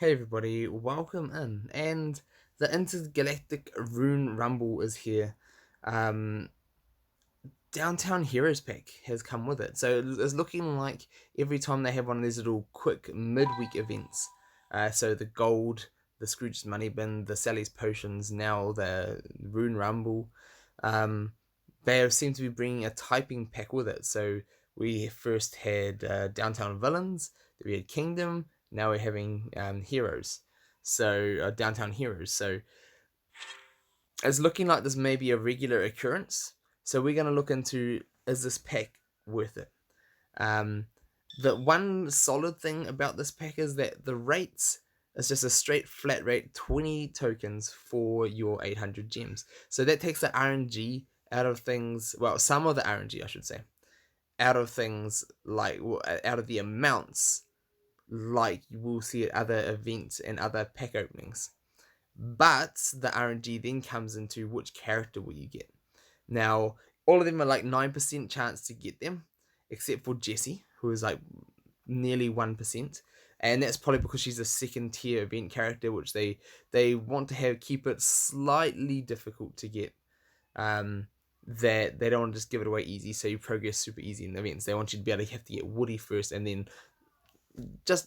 Hey everybody, welcome in. And the Intergalactic Rune Rumble is here. Um, Downtown Heroes Pack has come with it. So it's looking like every time they have one of these little quick midweek events. So the gold, the Scrooge's Money Bin, the Sally's Potions, now the Rune Rumble. Um, they seem to be bringing a typing pack with it. So we first had Downtown Villains, then we had Kingdom, now we're having Heroes. So Downtown Heroes. So it's looking like this may be a regular occurrence. So we're going to look into, is this pack worth it? Um, the one solid thing about this pack is that the rates is just a straight flat rate 20 tokens for your 800 gems. So that takes the RNG out of things, well, some of the RNG, I should say, out of things like, out of the amounts like you will see at other events and other pack openings. But the RNG then comes into which character will you get. Now, all of them are like 9% chance to get them, except for Jessie, who is like nearly 1%. And that's probably because she's a second tier event character, which they want to have keep it slightly difficult to get. That they don't want to just give it away easy, so you progress super easy in the events. They want you to be able to have to get Woody first, and then just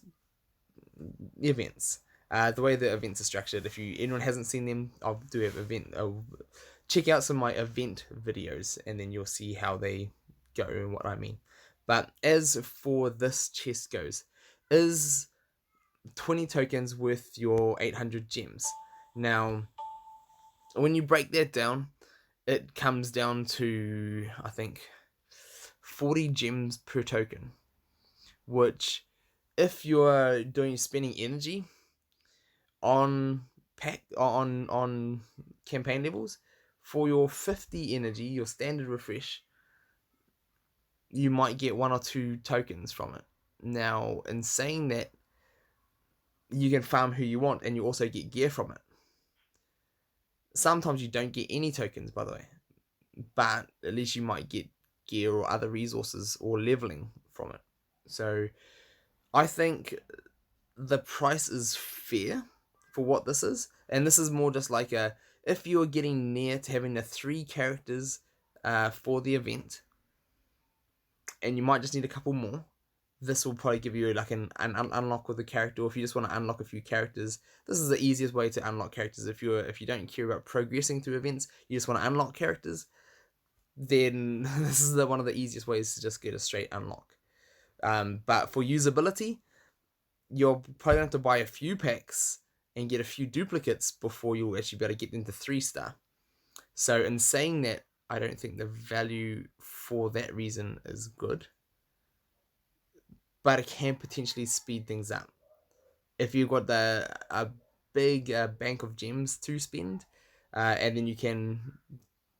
events. The way the events are structured, if anyone hasn't seen them, I do have check out some of my event videos, and then you'll see how they go and what I mean. But as for this chest goes, is 20 tokens worth your 800 gems. Now, when you break that down, it comes down to, I think, 40 gems per token, which if you're doing spending energy on on campaign levels, for your 50 energy, your standard refresh, you might get one or two tokens from it. Now, in saying that, you can farm who you want and you also get gear from it. Sometimes you don't get any tokens, by the way, but at least you might get gear or other resources or leveling from it. So I think the price is fair for what this is, and this is more just like a, if you're getting near to having the three characters for the event, and you might just need a couple more. This will probably give you like an unlock with a character, or if you just want to unlock a few characters, this is the easiest way to unlock characters. If you don't care about progressing through events, you just want to unlock characters, then this is one of the easiest ways to just get a straight unlock. But for usability, you're probably gonna have to buy a few packs and get a few duplicates before you'll actually be able to get into 3-star. So in saying that, I don't think the value for that reason is good, but it can potentially speed things up if you've got a big bank of gems to spend, and then you can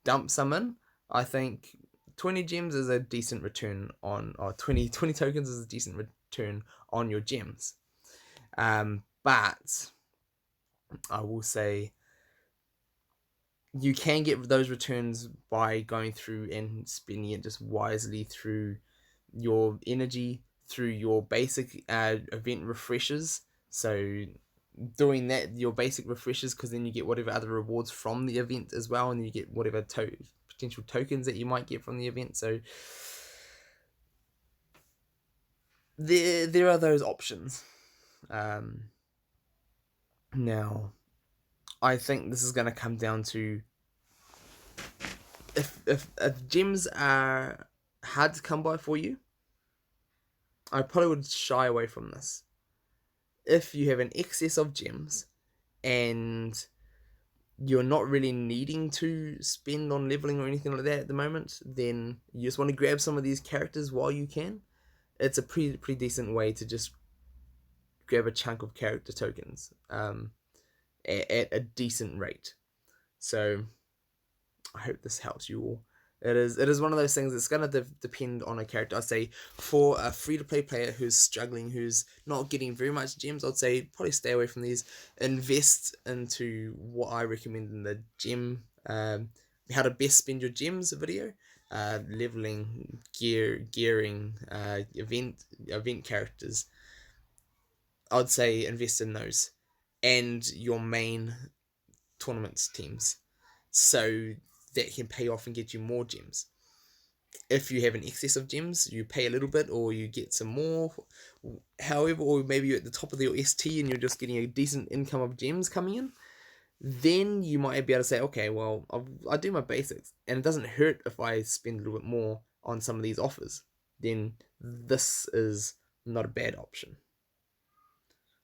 dump some in. I think 20 gems is a decent return on, or 20 tokens is a decent return on your gems. But I will say you can get those returns by going through and spending it just wisely through your energy, through your basic event refreshes. So doing that, your basic refreshes, because then you get whatever other rewards from the event as well, and you get whatever potential tokens that you might get from the event. So there are those options. Um, Now, I think this is going to come down to, if gems are hard to come by for you, I probably would shy away from this. If you have an excess of gems and you're not really needing to spend on leveling or anything like that at the moment, then you just want to grab some of these characters while you can. It's a pretty decent way to just grab a chunk of character tokens at a decent rate. So I hope this helps you all. It is one of those things that's gonna depend on a character. I'd say for a free to play player who's struggling, who's not getting very much gems, I'd say probably stay away from these. Invest into what I recommend in the gem, how to best spend your gems video, leveling, gearing, event characters. I'd say invest in those and your main tournaments teams, so that can pay off and get you more gems. If you have an excess of gems, you pay a little bit or you get some more. However, or maybe you're at the top of your ST and you're just getting a decent income of gems coming in, then you might be able to say, okay, well, I do my basics, and it doesn't hurt if I spend a little bit more on some of these offers. Then this is not a bad option.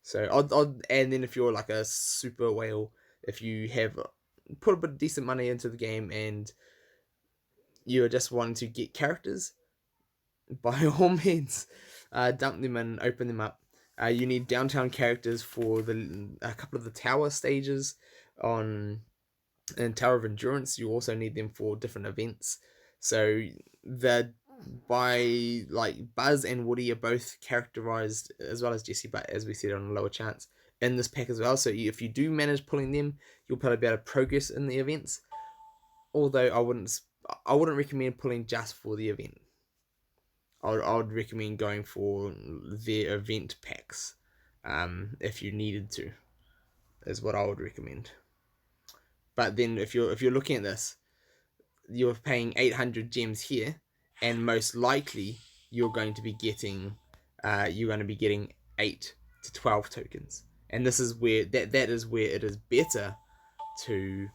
So and then if you're like a super whale, if you have put a bit of decent money into the game and you're just wanting to get characters, by all means, dump them in, open them up. You need downtown characters for a couple of the tower stages on in Tower of Endurance. You also need them for different events. So the by like Buzz and Woody are both characterized, as well as Jesse, but as we said, on a lower chance in this pack as well. So if you do manage pulling them, you'll probably be able to progress in the events. Although I wouldn't recommend pulling just for the event. I would recommend going for the event packs, if you needed to, is what I would recommend. But then if you're looking at this, you're paying 800 gems here, and most likely you're going to be getting 8 to 12 tokens, and this is where that is where it is better to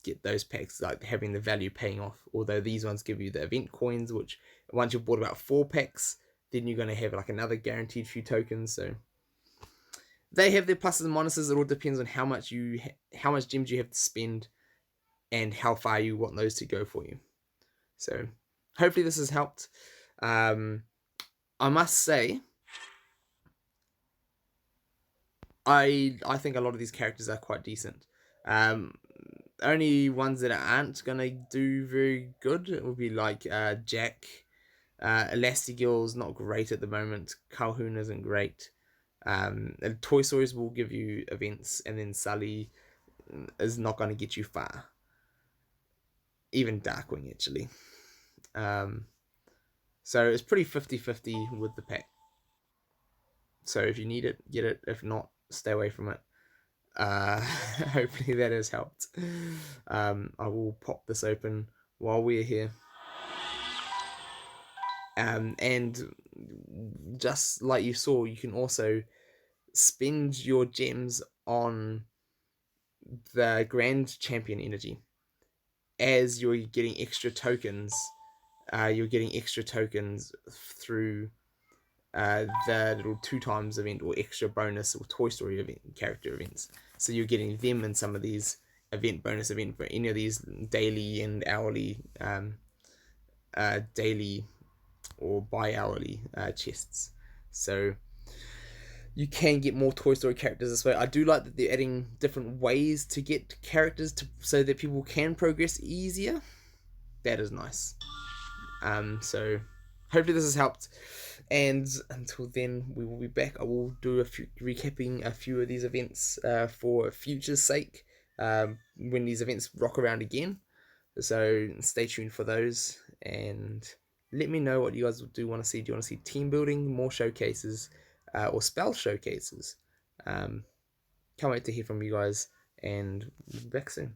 get those packs, like having the value paying off. Although these ones give you the event coins, which once you've bought about 4 packs, then you're going to have like another guaranteed few tokens. So they have their pluses and minuses. It all depends on how much gems you have to spend and how far you want those to go for you. So hopefully this has helped. I must say, I think a lot of these characters are quite decent. Only ones that aren't gonna do very good would be like Jack. Elastigirl's not great at the moment. Calhoun isn't great. Toy Stories will give you events, and then Sully is not going to get you far. Even Darkwing, actually. Um, so it's pretty 50-50 with the pack. So if you need it, get it. If not, stay away from it. Hopefully that has helped. I will pop this open while we're here. And just like you saw, you can also spend your gems on the Grand Champion energy. As you're getting extra tokens, through the little 2 times event or extra bonus or Toy Story event character events. So you're getting them in some of these bonus event for any of these daily and hourly, daily or bi-hourly chests. So you can get more Toy Story characters this way. I do like that they're adding different ways to get characters so that people can progress easier. That is nice. So hopefully this has helped. And until then, we will be back. I will do recapping a few of these events for future's sake, when these events rock around again. So stay tuned for those, and let me know what you guys do want to see. Do you want to see team building, more showcases, or spell showcases? Can't wait to hear from you guys, and we'll be back soon.